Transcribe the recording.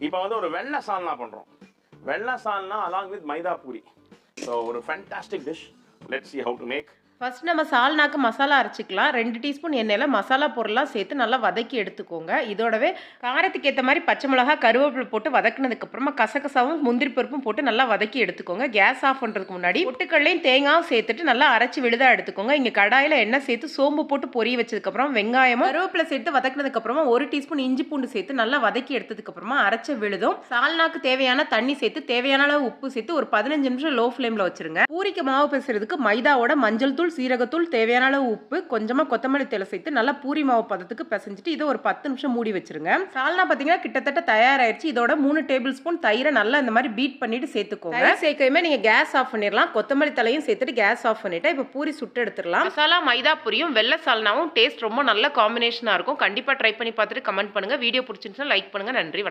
இப்போ வந்து ஒரு வெள்ளை சால்னா பண்ணுறோம். வெள்ளை salna along with maida puri. So ஒரு fantastic dish. Let's see how to make. First நம்ம சால்னாக்கு மசாலா அரைச்சிக்கலாம். 2 டீஸ்பூன் எண்ணெயில மசாலா பொருள்லாம் சேர்த்து நல்லா வதக்கி எடுத்துக்கோங்க. இதோடவே காரத்துக்கு ஏத்த மாரி பச்சை மிளகா, கருவேப்பிலை போட்டு வதக்குனதுக்கு அப்புறமா கசகசாவும், முந்திரி பருப்பும் போட்டு நல்லா வதக்கி எடுத்துக்கோங்க. கேஸ் ஆஃப் பண்றதுக்கு முன்னாடி பொட்டுக்கடலையும், தேங்காயும் சேர்த்துட்டு நல்லா அரைச்சு விழுதா எடுத்துக்கோங்க. இங்க கடாயில எண்ணெய் சேர்த்து சோம்பு போட்டு பொரிய வச்சதுக்கு அப்புறம் வெங்காயமும், கருவேப்பிலை சேர்த்து வதக்குனதுக்கு அப்புறமா 1 டீஸ்பூன் இஞ்சி பூண்டு சேர்த்து நல்லா வதக்கி எடுத்ததுக்கு அப்புறமா அரைச்ச விழுதும் சால்னாக்கு தேவையான தண்ணி சேர்த்து தேவையான அளவு உப்பு சேர்த்து ஒரு 15 நிமிஷம் லோ ஃப்ளேம்ல வச்சிருங்க. பூரிக்கு மாவு பிசைறதுக்கு மைதாவோட மஞ்சள் தூள், சீரகத்தூள், தேவையான அளவு உப்பு, கொஞ்சமா கொத்தமல்லி தழை சேர்த்து நல்லா பூரி மாவு பதத்துக்கு பிசைஞ்சிட்டு இதை ஒரு 10 நிமிஷம் மூடி வச்சிருங்க. சால்னா பார்த்தீங்கன்னா கிட்டத்தட்ட தயாராயிருச்சு. இதோட 3 டேபிள் ஸ்பூன் தயிரை நல்லா இந்த மாதிரி பீட் பண்ணிட்டு சேர்த்துக்கோங்க. தயிர் சேர்க்கவே நீங்க கேஸ் ஆஃப் பண்ணிடலாம். கொத்தமல்லி தலையும் சேர்த்துட்டு கேஸ் ஆஃப் பண்ணிட்டு இப்போ பூரி சுட்டு எடுத்துடலாம். மசாலா மைதா பூரியும் வெள்ளை சால்னாவும் டேஸ்ட் ரொம்ப நல்ல காம்பினேஷனா இருக்கும். கண்டிப்பா ட்ரை பண்ணி பார்த்துட்டு கமெண்ட் பண்ணுங்க. வீடியோ பிடிச்சிருந்துச்சுன்னா லைக் பண்ணுங்க. நன்றி.